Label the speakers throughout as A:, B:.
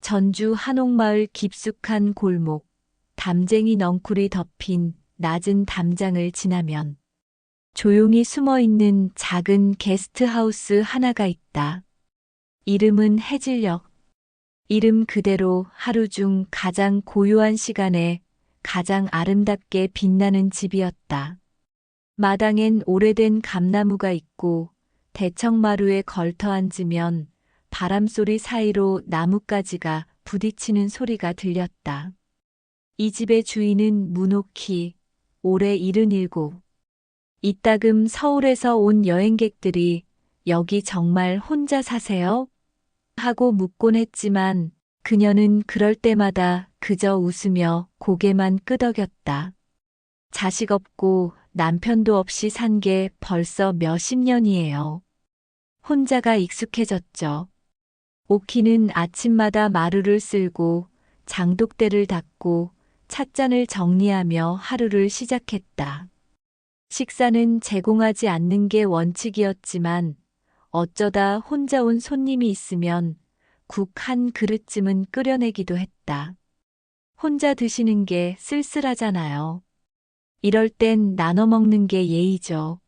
A: 전주 한옥마을 깊숙한 골목, 담쟁이 넝쿨이 덮인 낮은 담장을 지나면 조용히 숨어있는 작은 게스트하우스 하나가 있다. 이름은 해질녘. 이름 그대로 하루 중 가장 고요한 시간에 가장 아름답게 빛나는 집이었다. 마당엔 오래된 감나무가 있고 대청마루에 걸터 앉으면 바람소리 사이로 나뭇가지가 부딪히는 소리가 들렸다. 이 집의 주인은 문옥희, 올해 77. 이따금 서울에서 온 여행객들이 여기 정말 혼자 사세요? 하고 묻곤 했지만 그녀는 그럴 때마다 그저 웃으며 고개만 끄덕였다. 자식 없고 남편도 없이 산 게 벌써 몇십 년이에요. 혼자가 익숙해졌죠. 오키는 아침마다 마루를 쓸고 장독대를 닦고 찻잔을 정리하며 하루를 시작했다. 식사는 제공하지 않는 게 원칙이었지만 어쩌다 혼자 온 손님이 있으면 국 한 그릇쯤은 끓여내기도 했다. 혼자 드시는 게 쓸쓸하잖아요. 이럴 땐 나눠 먹는 게 예의죠.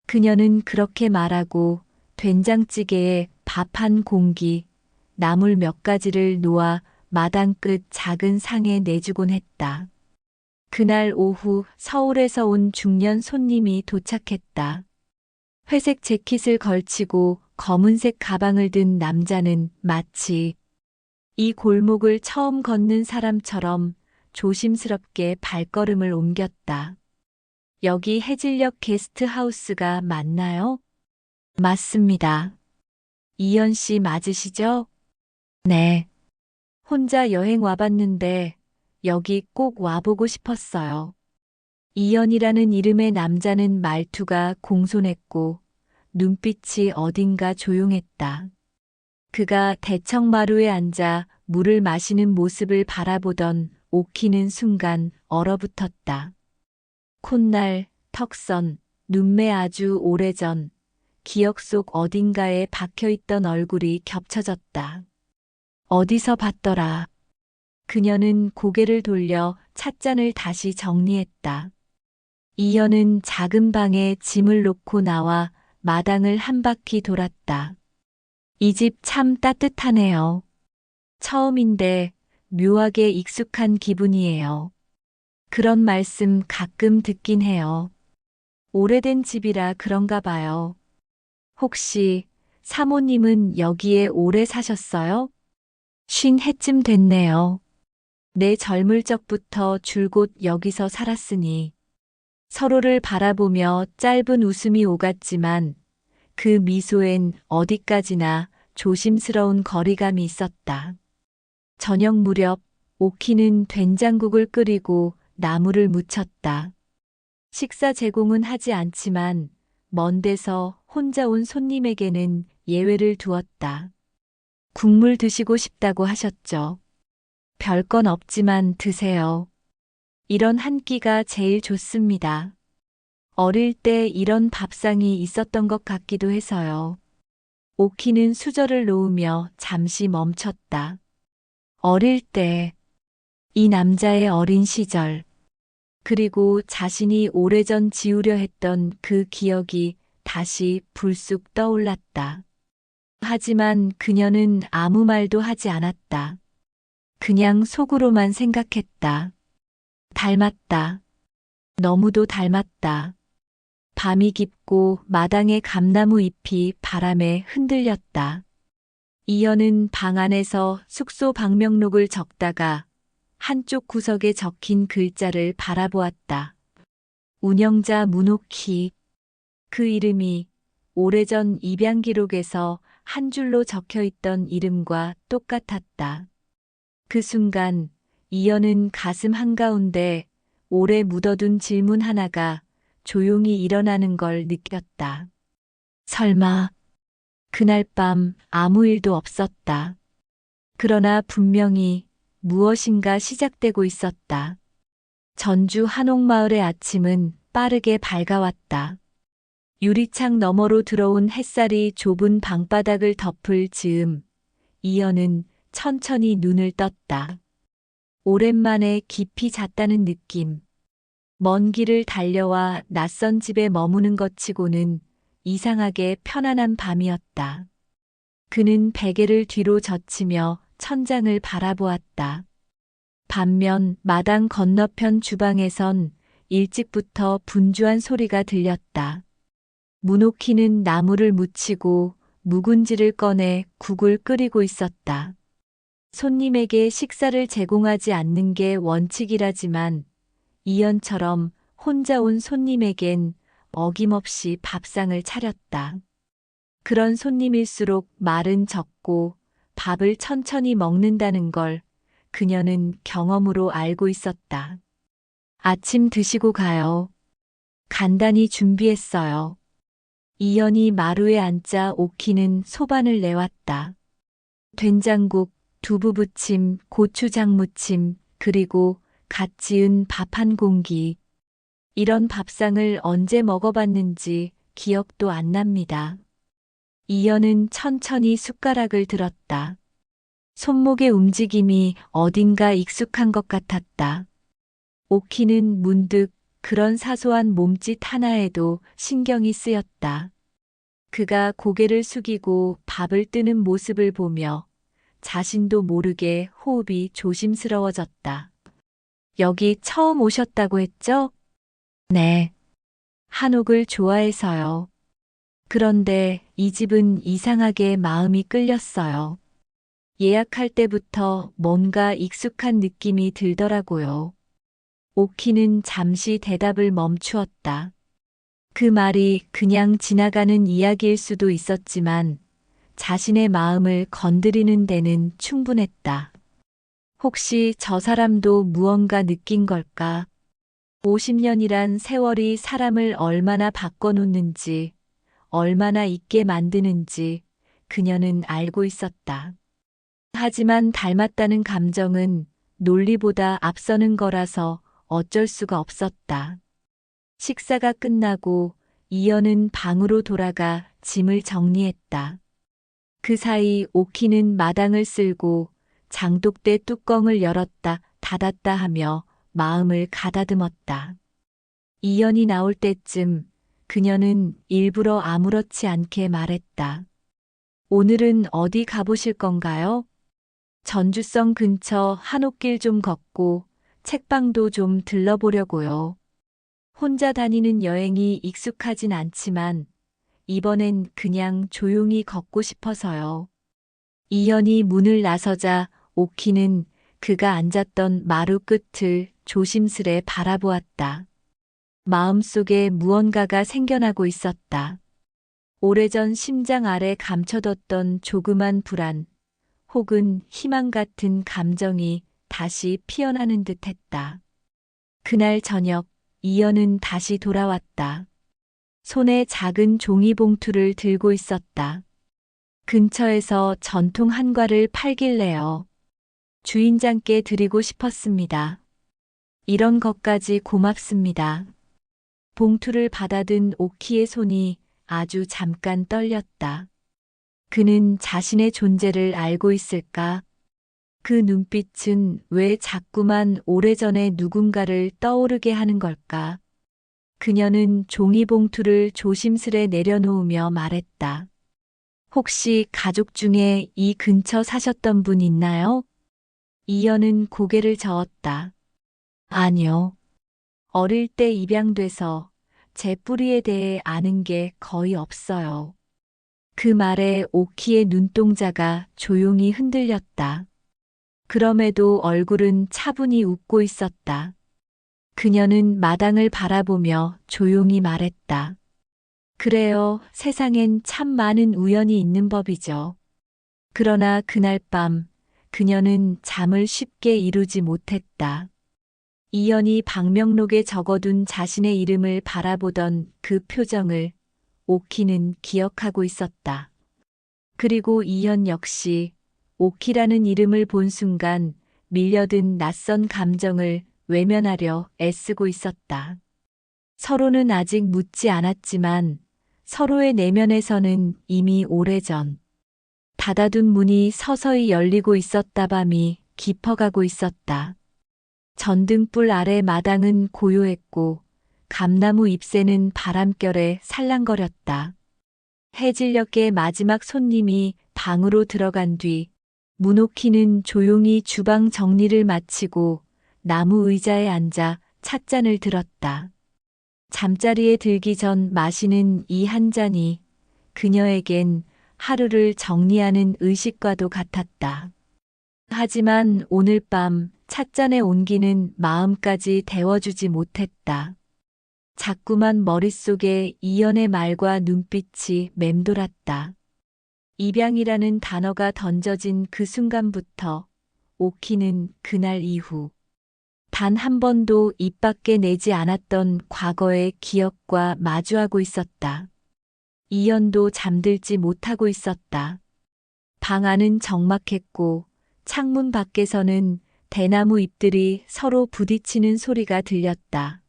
A: 그녀는 그렇게 말하고 된장찌개에 밥 한 공기, 나물 몇 가지를 놓아 마당 끝 작은 상에 내주곤 했다. 그날 오후 서울에서 온 중년 손님이 도착했다. 회색 재킷을 걸치고 검은색 가방을 든 남자는 마치 이 골목을 처음 걷는 사람처럼 조심스럽게 발걸음을 옮겼다. 여기 해질녘 게스트하우스가 맞나요? 맞습니다. 이연 씨 맞으시죠? 네. 혼자 여행 와봤는데 여기 꼭 와보고 싶었어요. 이연이라는 이름의 남자는 말투가 공손했고 눈빛이 어딘가 조용했다. 그가 대청마루에 앉아 물을 마시는 모습을 바라보던 오키는 순간 얼어붙었다. 콧날, 턱선, 눈매 아주 오래전 기억 속 어딘가에 박혀있던 얼굴이 겹쳐졌다. 어디서 봤더라. 그녀는 고개를 돌려 찻잔을 다시 정리했다. 이연은 작은 방에 짐을 놓고 나와 마당을 한 바퀴 돌았다. 이 집 참 따뜻하네요. 처음인데 묘하게 익숙한 기분이에요. 그런 말씀 가끔 듣긴 해요. 오래된 집이라 그런가 봐요. 혹시 사모님은 여기에 오래 사셨어요? 50해쯤 됐네요. 내 젊을 적부터 줄곧 여기서 살았으니. 서로를 바라보며 짧은 웃음이 오갔지만 그 미소엔 어디까지나 조심스러운 거리감이 있었다. 저녁 무렵 오키는 된장국을 끓이고 나물을 무쳤다. 식사 제공은 하지 않지만 먼 데서 혼자 온 손님에게는 예외를 두었다. 국물 드시고 싶다고 하셨죠. 별건 없지만 드세요. 이런 한 끼가 제일 좋습니다. 어릴 때 이런 밥상이 있었던 것 같기도 해서요. 오키는 수저를 놓으며 잠시 멈췄다. 어릴 때, 이 남자의 어린 시절, 그리고 자신이 오래전 지우려 했던 그 기억이 다시 불쑥 떠올랐다. 하지만 그녀는 아무 말도 하지 않았다. 그냥 속으로만 생각했다. 닮았다. 너무도 닮았다. 밤이 깊고 마당의 감나무 잎이 바람에 흔들렸다. 이연은 방 안에서 숙소 방명록을 적다가 한쪽 구석에 적힌 글자를 바라보았다. 운영자 문옥희. 그 이름이 오래전 입양 기록에서 한 줄로 적혀 있던 이름과 똑같았다. 그 순간 이연은 가슴 한가운데 오래 묻어둔 질문 하나가 조용히 일어나는 걸 느꼈다. 설마 그날 밤 아무 일도 없었다. 그러나 분명히 무엇인가 시작되고 있었다. 전주 한옥마을의 아침은 빠르게 밝아왔다. 유리창 너머로 들어온 햇살이 좁은 방바닥을 덮을 즈음 이연은 천천히 눈을 떴다. 오랜만에 깊이 잤다는 느낌. 먼 길을 달려와 낯선 집에 머무는 것 치고는 이상하게 편안한 밤이었다. 그는 베개를 뒤로 젖히며 천장을 바라보았다. 반면 마당 건너편 주방에선 일찍부터 분주한 소리가 들렸다. 문옥희는 나무를 묻히고 묵은지를 꺼내 국을 끓이고 있었다. 손님에게 식사를 제공하지 않는 게 원칙이라지만 이연처럼 혼자 온 손님에겐 어김없이 밥상을 차렸다. 그런 손님일수록 말은 적고 밥을 천천히 먹는다는 걸 그녀는 경험으로 알고 있었다. 아침 드시고 가요. 간단히 준비했어요. 이연이 마루에 앉자 옥희는 소반을 내왔다. 된장국, 두부부침, 고추장 무침, 그리고 갓 지은 밥 한 공기. 이런 밥상을 언제 먹어봤는지 기억도 안 납니다. 이연은 천천히 숟가락을 들었다. 손목의 움직임이 어딘가 익숙한 것 같았다. 옥희는 문득 그런 사소한 몸짓 하나에도 신경이 쓰였다. 그가 고개를 숙이고 밥을 뜨는 모습을 보며 자신도 모르게 호흡이 조심스러워졌다. 여기 처음 오셨다고 했죠? 네. 한옥을 좋아해서요. 그런데 이 집은 이상하게 마음이 끌렸어요. 예약할 때부터 뭔가 익숙한 느낌이 들더라고요. 오키는 잠시 대답을 멈추었다. 그 말이 그냥 지나가는 이야기일 수도 있었지만 자신의 마음을 건드리는 데는 충분했다. 혹시 저 사람도 무언가 느낀 걸까? 50년이란 세월이 사람을 얼마나 바꿔놓는지, 얼마나 잊게 만드는지 그녀는 알고 있었다. 하지만 닮았다는 감정은 논리보다 앞서는 거라서 어쩔 수가 없었다. 식사가 끝나고 이연은 방으로 돌아가 짐을 정리했다. 그 사이 오키는 마당을 쓸고 장독대 뚜껑을 열었다 닫았다 하며 마음을 가다듬었다. 이연이 나올 때쯤 그녀는 일부러 아무렇지 않게 말했다. 오늘은 어디 가보실 건가요? 전주성 근처 한옥길 좀 걷고 책방도 좀 들러보려고요. 혼자 다니는 여행이 익숙하진 않지만 이번엔 그냥 조용히 걷고 싶어서요. 이연이 문을 나서자 오키는 그가 앉았던 마루 끝을 조심스레 바라보았다. 마음속에 무언가가 생겨나고 있었다. 오래전 심장 아래 감춰뒀던 조그만 불안, 혹은 희망 같은 감정이 다시 피어나는 듯 했다. 그날 저녁, 이연은 다시 돌아왔다. 손에 작은 종이봉투를 들고 있었다. 근처에서 전통 한과를 팔길래요. 주인장께 드리고 싶었습니다. 이런 것까지 고맙습니다. 봉투를 받아든 오키의 손이 아주 잠깐 떨렸다. 그는 자신의 존재를 알고 있을까? 그 눈빛은 왜 자꾸만 오래전의 누군가를 떠오르게 하는 걸까? 그녀는 종이봉투를 조심스레 내려놓으며 말했다. 혹시 가족 중에 이 근처 사셨던 분 있나요? 이연은 고개를 저었다. 아니요. 어릴 때 입양돼서 제 뿌리에 대해 아는 게 거의 없어요. 그 말에 오키의 눈동자가 조용히 흔들렸다. 그럼에도 얼굴은 차분히 웃고 있었다. 그녀는 마당을 바라보며 조용히 말했다. 그래요, 세상엔 참 많은 우연이 있는 법이죠. 그러나 그날 밤 그녀는 잠을 쉽게 이루지 못했다. 이연이 방명록에 적어둔 자신의 이름을 바라보던 그 표정을 오키는 기억하고 있었다. 그리고 이연 역시 오키라는 이름을 본 순간 밀려든 낯선 감정을 외면하려 애쓰고 있었다. 서로는 아직 묻지 않았지만 서로의 내면에서는 이미 오래전 닫아둔 문이 서서히 열리고 있었다. 밤이 깊어가고 있었다. 전등불 아래 마당은 고요했고 감나무 잎새는 바람결에 살랑거렸다. 해질녘의 마지막 손님이 방으로 들어간 뒤 문옥희는 조용히 주방 정리를 마치고 나무 의자에 앉아 찻잔을 들었다. 잠자리에 들기 전 마시는 이 한 잔이 그녀에겐 하루를 정리하는 의식과도 같았다. 하지만 오늘 밤 찻잔의 온기는 마음까지 데워주지 못했다. 자꾸만 머릿속에 이연의 말과 눈빛이 맴돌았다. 입양이라는 단어가 던져진 그 순간부터 오키는 그날 이후 단 한 번도 입 밖에 내지 않았던 과거의 기억과 마주하고 있었다. 이연도 잠들지 못하고 있었다. 방 안은 적막했고 창문 밖에서는 대나무 잎들이 서로 부딪히는 소리가 들렸다.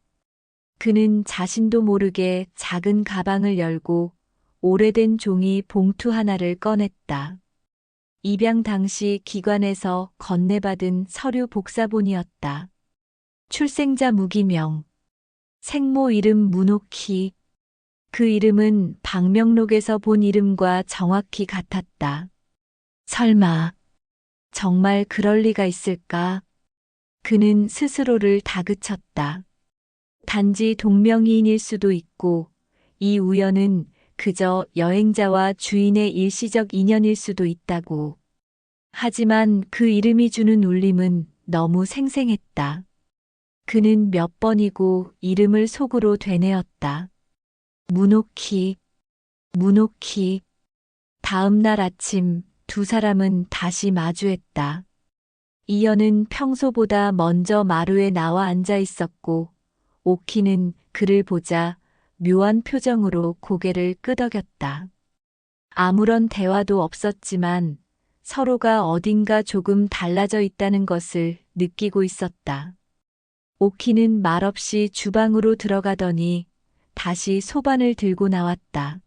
A: 그는 자신도 모르게 작은 가방을 열고 오래된 종이 봉투 하나를 꺼냈다. 입양 당시 기관에서 건네받은 서류 복사본이었다. 출생자 무기명, 생모 이름 문옥희. 그 이름은 방명록에서 본 이름과 정확히 같았다. 설마 정말 그럴 리가 있을까? 그는 스스로를 다그쳤다. 단지 동명이인일 수도 있고 이 우연은 그저 여행자와 주인의 일시적 인연일 수도 있다고. 하지만 그 이름이 주는 울림은 너무 생생했다. 그는 몇 번이고 이름을 속으로 되뇌었다. 문옥희, 문옥희. 다음 날 아침 두 사람은 다시 마주했다. 이연은 평소보다 먼저 마루에 나와 앉아 있었고 오키는 그를 보자 묘한 표정으로 고개를 끄덕였다. 아무런 대화도 없었지만 서로가 어딘가 조금 달라져 있다는 것을 느끼고 있었다. 오키는 말없이 주방으로 들어가더니 다시 소반을 들고 나왔다.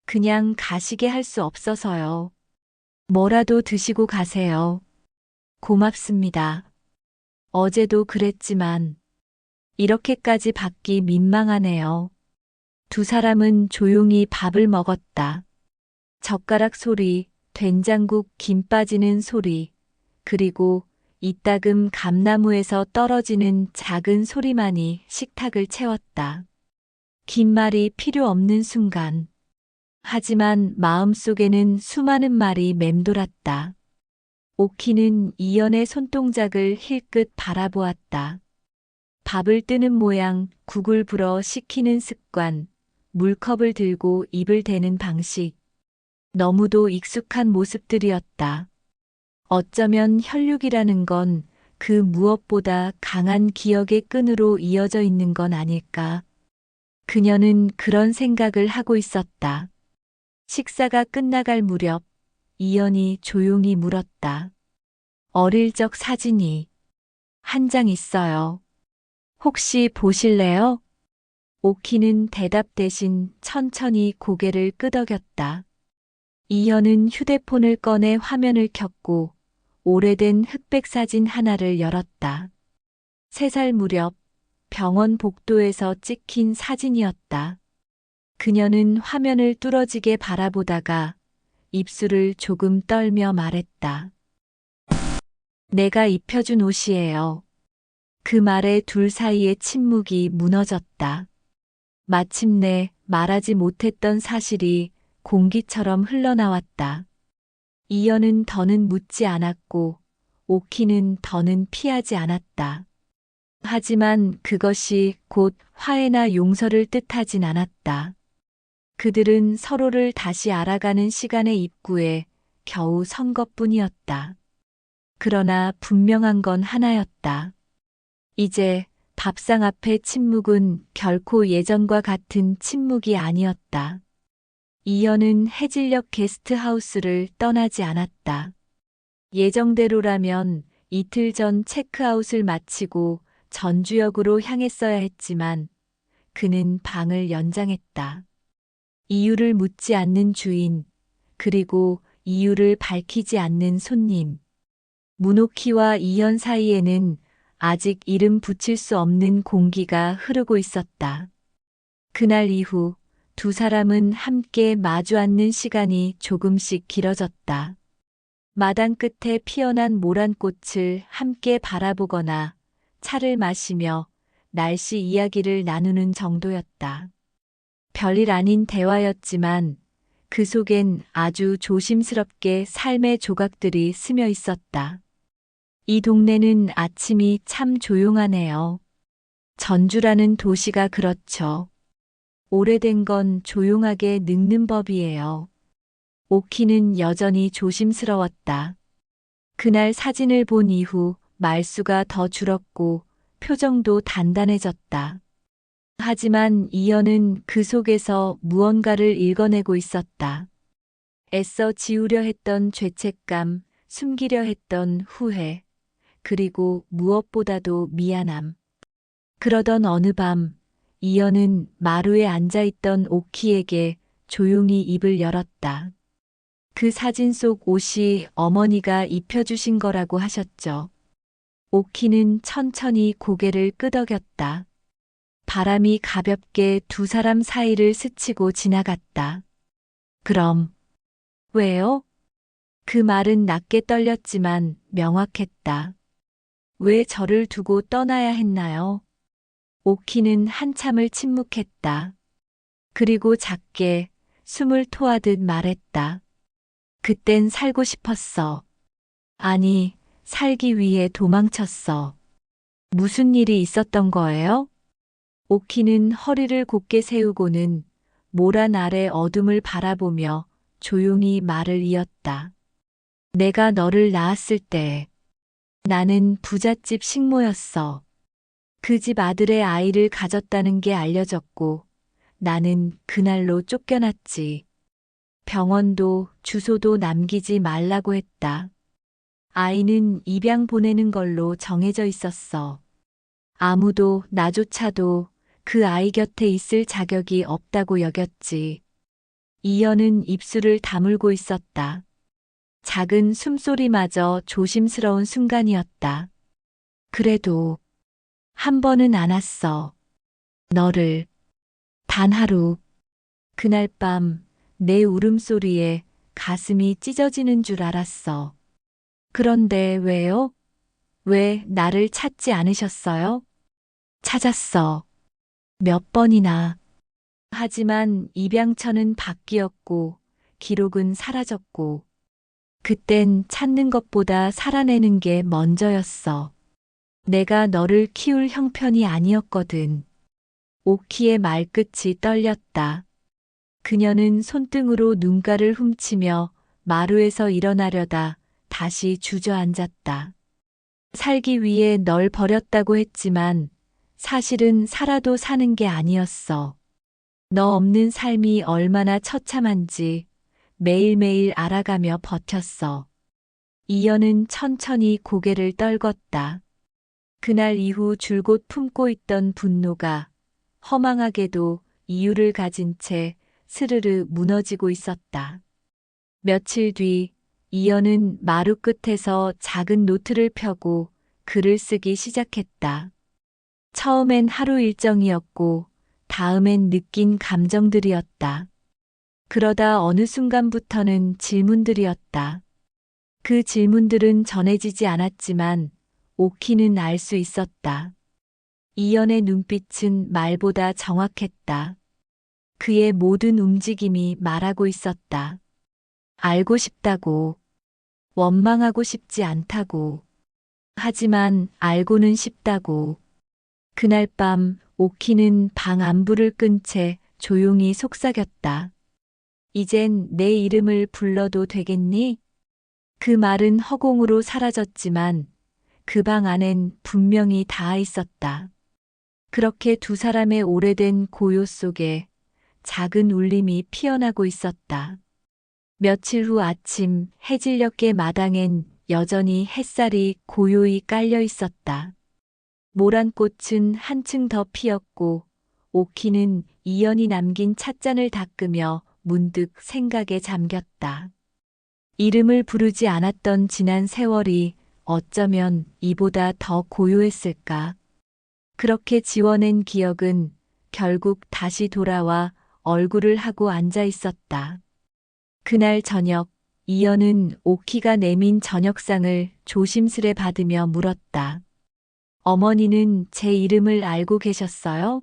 A: 그냥 가시게 할 수 없어서요. 뭐라도 드시고 가세요. 고맙습니다. 어제도 그랬지만 이렇게까지 받기 민망하네요. 두 사람은 조용히 밥을 먹었다. 젓가락 소리, 된장국 김 빠지는 소리, 그리고 이따금 감나무에서 떨어지는 작은 소리만이 식탁을 채웠다. 긴 말이 필요 없는 순간. 하지만 마음속에는 수많은 말이 맴돌았다. 오키는 이연의 손동작을 힐끗 바라보았다. 밥을 뜨는 모양, 국을 불어 식히는 습관, 물컵을 들고 입을 대는 방식. 너무도 익숙한 모습들이었다. 어쩌면 혈육이라는 건 그 무엇보다 강한 기억의 끈으로 이어져 있는 건 아닐까. 그녀는 그런 생각을 하고 있었다. 식사가 끝나갈 무렵 이연이 조용히 물었다. 어릴 적 사진이 한 장 있어요. 혹시 보실래요? 오키는 대답 대신 천천히 고개를 끄덕였다. 이현은 휴대폰을 꺼내 화면을 켰고 오래된 흑백 사진 하나를 열었다. 3살 무렵 병원 복도에서 찍힌 사진이었다. 그녀는 화면을 뚫어지게 바라보다가 입술을 조금 떨며 말했다. 내가 입혀준 옷이에요. 그 말에 둘 사이의 침묵이 무너졌다. 마침내 말하지 못했던 사실이 공기처럼 흘러나왔다. 이연은 더는 묻지 않았고 오키는 더는 피하지 않았다. 하지만 그것이 곧 화해나 용서를 뜻하진 않았다. 그들은 서로를 다시 알아가는 시간의 입구에 겨우 선 것뿐이었다. 그러나 분명한 건 하나였다. 이제 밥상 앞의 침묵은 결코 예전과 같은 침묵이 아니었다. 이연은 해질녘 게스트하우스를 떠나지 않았다. 예정대로라면 이틀 전 체크아웃을 마치고 전주역으로 향했어야 했지만 그는 방을 연장했다. 이유를 묻지 않는 주인, 그리고 이유를 밝히지 않는 손님. 문옥희와 이현 사이에는 아직 이름 붙일 수 없는 공기가 흐르고 있었다. 그날 이후 두 사람은 함께 마주 앉는 시간이 조금씩 길어졌다. 마당 끝에 피어난 모란꽃을 함께 바라보거나 차를 마시며 날씨 이야기를 나누는 정도였다. 별일 아닌 대화였지만 그 속엔 아주 조심스럽게 삶의 조각들이 스며 있었다. 이 동네는 아침이 참 조용하네요. 전주라는 도시가 그렇죠. 오래된 건 조용하게 늙는 법이에요. 오키는 여전히 조심스러웠다. 그날 사진을 본 이후 말수가 더 줄었고 표정도 단단해졌다. 하지만 이연은 그 속에서 무언가를 읽어내고 있었다. 애써 지우려 했던 죄책감, 숨기려 했던 후회, 그리고 무엇보다도 미안함. 그러던 어느 밤, 이연은 마루에 앉아있던 오키에게 조용히 입을 열었다. 그 사진 속 옷이 어머니가 입혀주신 거라고 하셨죠. 오키는 천천히 고개를 끄덕였다. 바람이 가볍게 두 사람 사이를 스치고 지나갔다. 그럼, 왜요? 그 말은 낮게 떨렸지만 명확했다. 왜 저를 두고 떠나야 했나요? 오키는 한참을 침묵했다. 그리고 작게 숨을 토하듯 말했다. 그땐 살고 싶었어. 아니, 살기 위해 도망쳤어. 무슨 일이 있었던 거예요? 오키는 허리를 곧게 세우고는 모란 아래 어둠을 바라보며 조용히 말을 이었다. 내가 너를 낳았을 때 나는 부잣집 식모였어. 그 집 아들의 아이를 가졌다는 게 알려졌고 나는 그날로 쫓겨났지. 병원도 주소도 남기지 말라고 했다. 아이는 입양 보내는 걸로 정해져 있었어. 아무도 나조차도 그 아이 곁에 있을 자격이 없다고 여겼지. 이연은 입술을 다물고 있었다. 작은 숨소리마저 조심스러운 순간이었다. 그래도 한 번은 안았어. 너를. 단 하루. 그날 밤 내 울음소리에 가슴이 찢어지는 줄 알았어. 그런데 왜요? 왜 나를 찾지 않으셨어요? 찾았어. 몇 번이나. 하지만 입양처는 바뀌었고 기록은 사라졌고 그땐 찾는 것보다 살아내는 게 먼저였어. 내가 너를 키울 형편이 아니었거든. 오키의 말끝이 떨렸다. 그녀는 손등으로 눈가를 훔치며 마루에서 일어나려다 다시 주저앉았다. 살기 위해 널 버렸다고 했지만 사실은 살아도 사는 게 아니었어. 너 없는 삶이 얼마나 처참한지 매일매일 알아가며 버텼어. 이연은 천천히 고개를 떨궜다. 그날 이후 줄곧 품고 있던 분노가 허망하게도 이유를 가진 채 스르르 무너지고 있었다. 며칠 뒤 이연은 마루 끝에서 작은 노트를 펴고 글을 쓰기 시작했다. 처음엔 하루 일정이었고 다음엔 느낀 감정들이었다. 그러다 어느 순간부터는 질문들이었다. 그 질문들은 전해지지 않았지만 오키는 알 수 있었다. 이연의 눈빛은 말보다 정확했다. 그의 모든 움직임이 말하고 있었다. 알고 싶다고, 원망하고 싶지 않다고, 하지만 알고는 싶다고. 그날 밤 오키는 방 안불을 끈 채 조용히 속삭였다. 이젠 내 이름을 불러도 되겠니? 그 말은 허공으로 사라졌지만 그 방 안엔 분명히 닿아 있었다. 그렇게 두 사람의 오래된 고요 속에 작은 울림이 피어나고 있었다. 며칠 후 아침 해질녘의 마당엔 여전히 햇살이 고요히 깔려 있었다. 모란꽃은 한층 더 피었고 오키는 이연이 남긴 찻잔을 닦으며 문득 생각에 잠겼다. 이름을 부르지 않았던 지난 세월이 어쩌면 이보다 더 고요했을까. 그렇게 지워낸 기억은 결국 다시 돌아와 얼굴을 하고 앉아 있었다. 그날 저녁, 이연은 오키가 내민 저녁상을 조심스레 받으며 물었다. 어머니는 제 이름을 알고 계셨어요?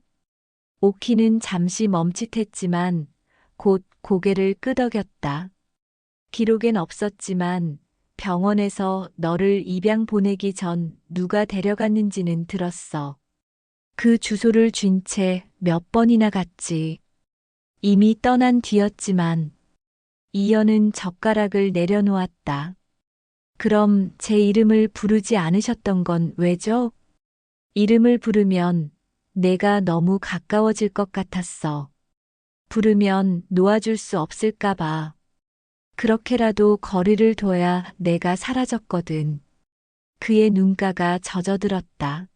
A: 오키는 잠시 멈칫했지만 곧 고개를 끄덕였다. 기록엔 없었지만 병원에서 너를 입양 보내기 전 누가 데려갔는지는 들었어. 그 주소를 쥔 채 몇 번이나 갔지. 이미 떠난 뒤였지만 이연은 젓가락을 내려놓았다. 그럼 제 이름을 부르지 않으셨던 건 왜죠? 이름을 부르면 내가 너무 가까워질 것 같았어. 부르면 놓아줄 수 없을까 봐. 그렇게라도 거리를 둬야 내가 사라졌거든. 그의 눈가가 젖어들었다.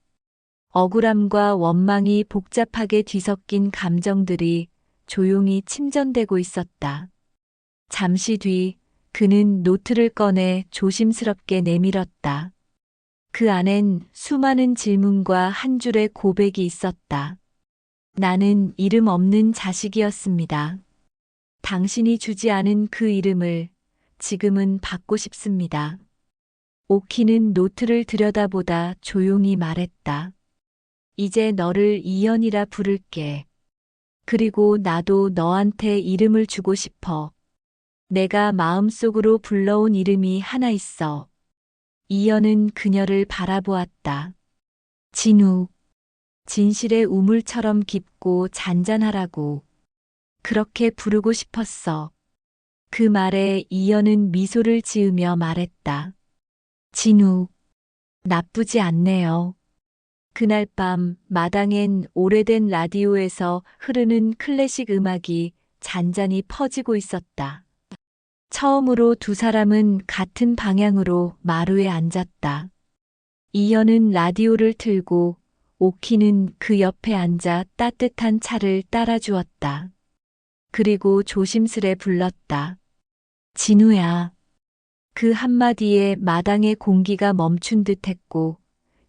A: 억울함과 원망이 복잡하게 뒤섞인 감정들이 조용히 침전되고 있었다. 잠시 뒤 그는 노트를 꺼내 조심스럽게 내밀었다. 그 안엔 수많은 질문과 한 줄의 고백이 있었다. 나는 이름 없는 자식이었습니다. 당신이 주지 않은 그 이름을 지금은 받고 싶습니다. 오키는 노트를 들여다보다 조용히 말했다. 이제 너를 이연이라 부를게. 그리고 나도 너한테 이름을 주고 싶어. 내가 마음속으로 불러온 이름이 하나 있어. 이연은 그녀를 바라보았다. 진우. 진실의 우물처럼 깊고 잔잔하라고. 그렇게 부르고 싶었어. 그 말에 이연은 미소를 지으며 말했다. 진우. 나쁘지 않네요. 그날 밤 마당엔 오래된 라디오에서 흐르는 클래식 음악이 잔잔히 퍼지고 있었다. 처음으로 두 사람은 같은 방향으로 마루에 앉았다. 이연은 라디오를 틀고 오키는 그 옆에 앉아 따뜻한 차를 따라주었다. 그리고 조심스레 불렀다. 진우야. 그 한마디에 마당의 공기가 멈춘 듯 했고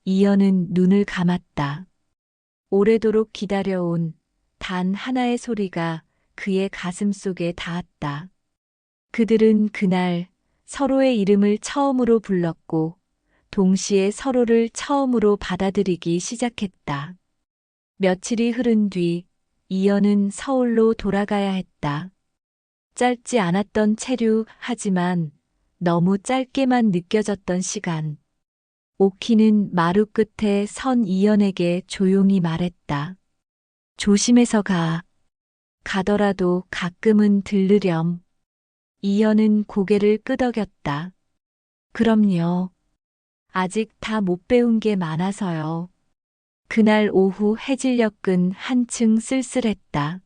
A: 이연은 눈을 감았다. 오래도록 기다려온 단 하나의 소리가 그의 가슴 속에 닿았다. 그들은 그날 서로의 이름을 처음으로 불렀고 동시에 서로를 처음으로 받아들이기 시작했다. 며칠이 흐른 뒤 이연은 서울로 돌아가야 했다. 짧지 않았던 체류 하지만 너무 짧게만 느껴졌던 시간. 오키는 마루 끝에 선 이연에게 조용히 말했다. 조심해서 가. 가더라도 가끔은 들르렴. 이연은 고개를 끄덕였다. 그럼요. 아직 다 못 배운 게 많아서요. 그날 오후 해질녘은 한층 쓸쓸했다.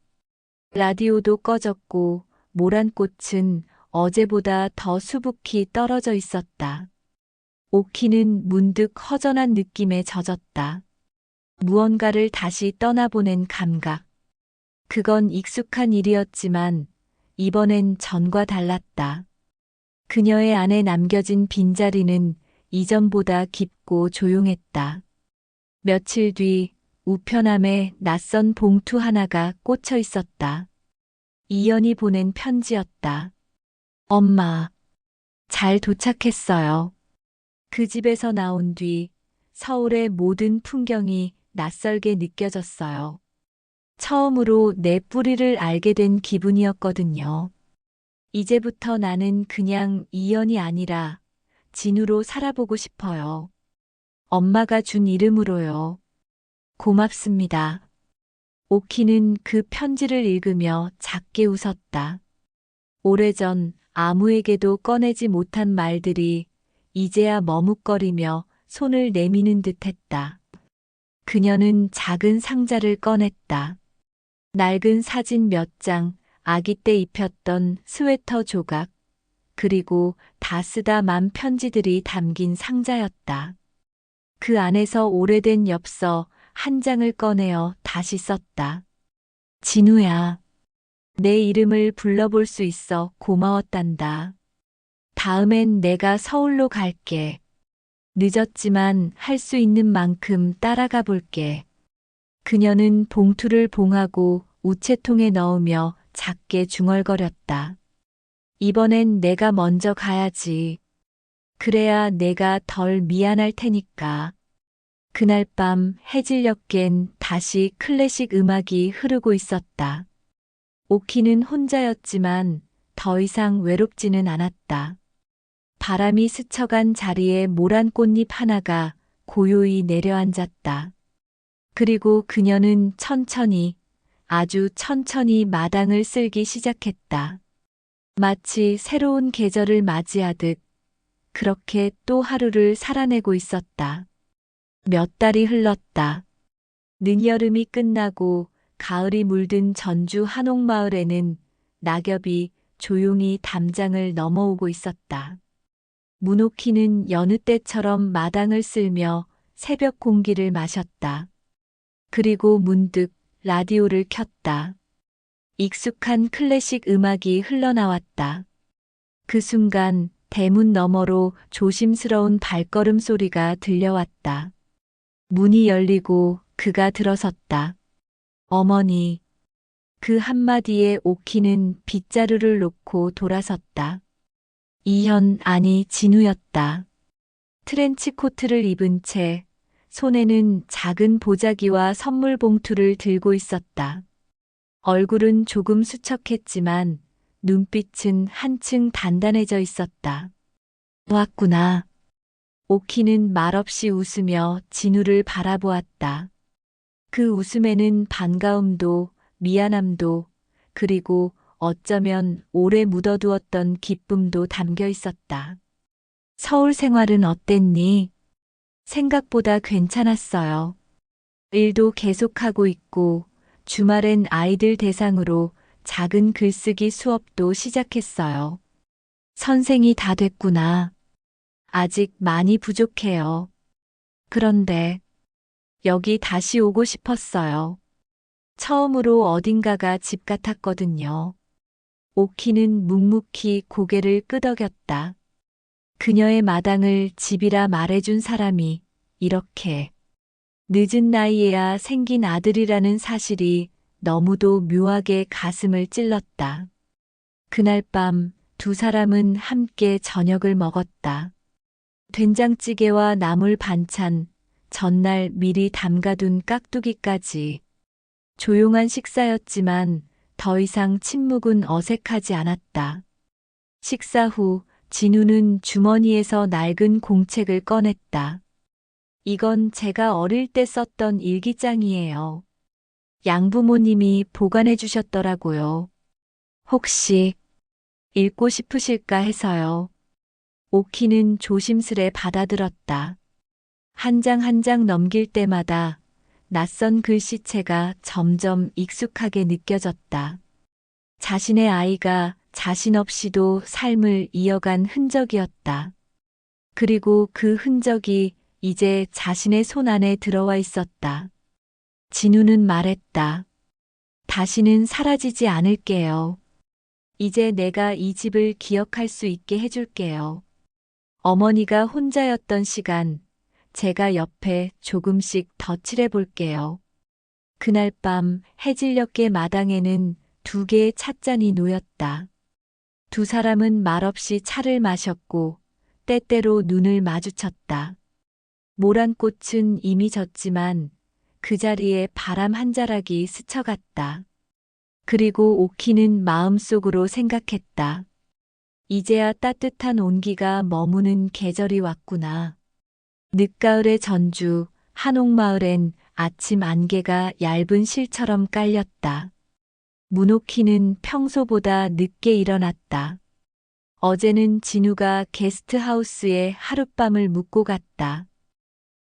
A: 라디오도 꺼졌고 모란꽃은 어제보다 더 수북히 떨어져 있었다. 오키는 문득 허전한 느낌에 젖었다. 무언가를 다시 떠나보낸 감각. 그건 익숙한 일이었지만 이번엔 전과 달랐다. 그녀의 안에 남겨진 빈자리는 이전보다 깊고 조용했다. 며칠 뒤 우편함에 낯선 봉투 하나가 꽂혀 있었다. 이연이 보낸 편지였다. 엄마, 잘 도착했어요. 그 집에서 나온 뒤 서울의 모든 풍경이 낯설게 느껴졌어요. 처음으로 내 뿌리를 알게 된 기분이었거든요. 이제부터 나는 그냥 이연이 아니라 진우로 살아보고 싶어요. 엄마가 준 이름으로요. 고맙습니다. 오키는 그 편지를 읽으며 작게 웃었다. 오래전 아무에게도 꺼내지 못한 말들이 이제야 머뭇거리며 손을 내미는 듯했다. 그녀는 작은 상자를 꺼냈다. 낡은 사진 몇 장, 아기 때 입혔던 스웨터 조각, 그리고 다 쓰다 만 편지들이 담긴 상자였다. 그 안에서 오래된 엽서 한 장을 꺼내어 다시 썼다. 진우야, 내 이름을 불러볼 수 있어 고마웠단다. 다음엔 내가 서울로 갈게. 늦었지만 할 수 있는 만큼 따라가 볼게. 그녀는 봉투를 봉하고 우체통에 넣으며 작게 중얼거렸다. 이번엔 내가 먼저 가야지. 그래야 내가 덜 미안할 테니까. 그날 밤 해질녘엔 다시 클래식 음악이 흐르고 있었다. 오키는 혼자였지만 더 이상 외롭지는 않았다. 바람이 스쳐간 자리에 모란 꽃잎 하나가 고요히 내려앉았다. 그리고 그녀는 천천히, 아주 천천히 마당을 쓸기 시작했다. 마치 새로운 계절을 맞이하듯 그렇게 또 하루를 살아내고 있었다. 몇 달이 흘렀다. 늦여름이 끝나고 가을이 물든 전주 한옥마을에는 낙엽이 조용히 담장을 넘어오고 있었다. 문옥희는 여느 때처럼 마당을 쓸며 새벽 공기를 마셨다. 그리고 문득 라디오를 켰다. 익숙한 클래식 음악이 흘러나왔다. 그 순간 대문 너머로 조심스러운 발걸음 소리가 들려왔다. 문이 열리고 그가 들어섰다. 어머니. 그 한마디에 오키는 빗자루를 놓고 돌아섰다. 이현, 아니 진우였다. 트렌치 코트를 입은 채 손에는 작은 보자기와 선물 봉투를 들고 있었다. 얼굴은 조금 수척했지만 눈빛은 한층 단단해져 있었다. 왔구나. 오키는 말없이 웃으며 진우를 바라보았다. 그 웃음에는 반가움도 미안함도 그리고 어쩌면 오래 묻어두었던 기쁨도 담겨 있었다. 서울 생활은 어땠니? 생각보다 괜찮았어요. 일도 계속하고 있고 주말엔 아이들 대상으로 작은 글쓰기 수업도 시작했어요. 선생이 다 됐구나. 아직 많이 부족해요. 그런데 여기 다시 오고 싶었어요. 처음으로 어딘가가 집 같았거든요. 오키는 묵묵히 고개를 끄덕였다. 그녀의 마당을 집이라 말해준 사람이 이렇게 늦은 나이에야 생긴 아들이라는 사실이 너무도 묘하게 가슴을 찔렀다. 그날 밤 두 사람은 함께 저녁을 먹었다. 된장찌개와 나물 반찬, 전날 미리 담가둔 깍두기까지. 조용한 식사였지만 더 이상 침묵은 어색하지 않았다. 식사 후 진우는 주머니에서 낡은 공책을 꺼냈다. 이건 제가 어릴 때 썼던 일기장이에요. 양부모님이 보관해 주셨더라고요. 혹시 읽고 싶으실까 해서요. 오키는 조심스레 받아들었다. 한 장 한 장 넘길 때마다 낯선 글씨체가 점점 익숙하게 느껴졌다. 자신의 아이가 자신 없이도 삶을 이어간 흔적이었다. 그리고 그 흔적이 이제 자신의 손 안에 들어와 있었다. 진우는 말했다. 다시는 사라지지 않을게요. 이제 내가 이 집을 기억할 수 있게 해줄게요. 어머니가 혼자였던 시간, 제가 옆에 조금씩 덧칠해 볼게요. 그날 밤 해질녘의 마당에는 두 개의 찻잔이 놓였다. 두 사람은 말없이 차를 마셨고 때때로 눈을 마주쳤다. 모란 꽃은 이미 졌지만 그 자리에 바람 한 자락이 스쳐갔다. 그리고 오키는 마음속으로 생각했다. 이제야 따뜻한 온기가 머무는 계절이 왔구나. 늦가을의 전주, 한옥마을엔 아침 안개가 얇은 실처럼 깔렸다. 문옥희는 평소보다 늦게 일어났다. 어제는 진우가 게스트하우스에 하룻밤을 묵고 갔다.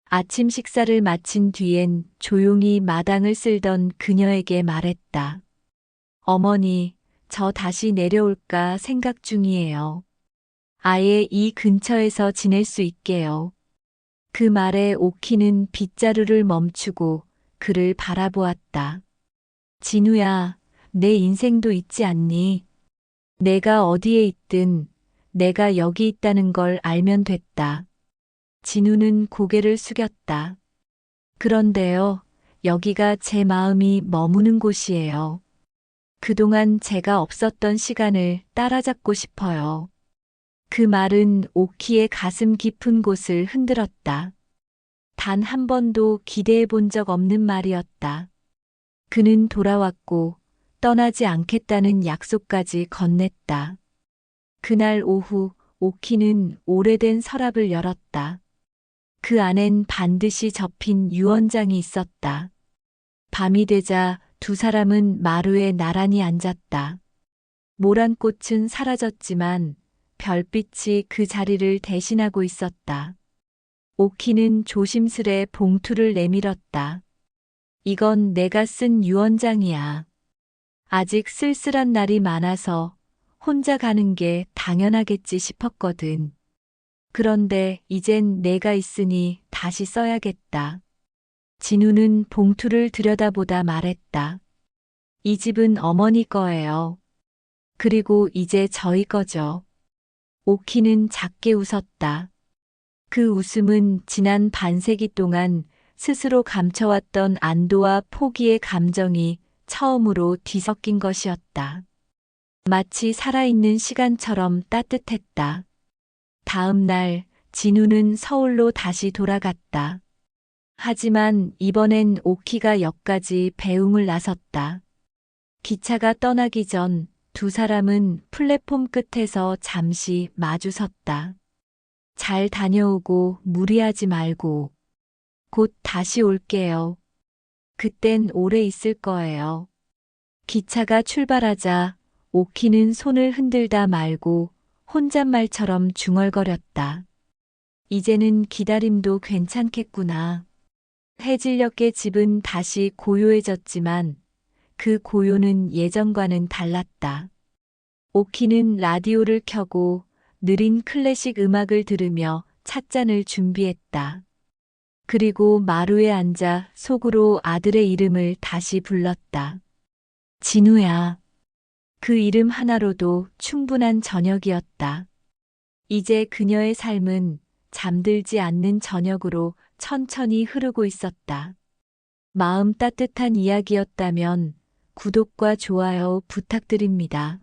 A: 아침 식사를 마친 뒤엔 조용히 마당을 쓸던 그녀에게 말했다. 어머니, 저 다시 내려올까 생각 중이에요. 아예 이 근처에서 지낼 수 있게요. 그 말에 오키는 빗자루를 멈추고 그를 바라보았다. 진우야, 내 인생도 있지 않니? 내가 어디에 있든 내가 여기 있다는 걸 알면 됐다. 진우는 고개를 숙였다. 그런데요, 여기가 제 마음이 머무는 곳이에요. 그동안 제가 없었던 시간을 따라잡고 싶어요. 그 말은 오키의 가슴 깊은 곳을 흔들었다. 단 한 번도 기대해 본 적 없는 말이었다. 그는 돌아왔고 떠나지 않겠다는 약속까지 건넸다. 그날 오후 오키는 오래된 서랍을 열었다. 그 안엔 반드시 접힌 유언장이 있었다. 밤이 되자 두 사람은 마루에 나란히 앉았다. 모란 꽃은 사라졌지만 별빛이 그 자리를 대신하고 있었다. 오키는 조심스레 봉투를 내밀었다. 이건 내가 쓴 유언장이야. 아직 쓸쓸한 날이 많아서 혼자 가는 게 당연하겠지 싶었거든. 그런데 이젠 내가 있으니 다시 써야겠다. 진우는 봉투를 들여다보다 말했다. 이 집은 어머니 거예요. 그리고 이제 저희 거죠. 오키는 작게 웃었다. 그 웃음은 지난 반세기 동안 스스로 감춰왔던 안도와 포기의 감정이 처음으로 뒤섞인 것이었다. 마치 살아있는 시간처럼 따뜻했다. 다음 날 진우는 서울로 다시 돌아갔다. 하지만 이번엔 오키가 역까지 배웅을 나섰다. 기차가 떠나기 전 두 사람은 플랫폼 끝에서 잠시 마주섰다. 잘 다녀오고 무리하지 말고. 곧 다시 올게요. 그땐 오래 있을 거예요. 기차가 출발하자 오키는 손을 흔들다 말고 혼잣말처럼 중얼거렸다. 이제는 기다림도 괜찮겠구나. 해질녘의 집은 다시 고요해졌지만 그 고요는 예전과는 달랐다. 오키는 라디오를 켜고 느린 클래식 음악을 들으며 찻잔을 준비했다. 그리고 마루에 앉아 속으로 아들의 이름을 다시 불렀다. 진우야. 그 이름 하나로도 충분한 저녁이었다. 이제 그녀의 삶은 잠들지 않는 저녁으로 천천히 흐르고 있었다. 마음 따뜻한 이야기였다면 구독과 좋아요 부탁드립니다.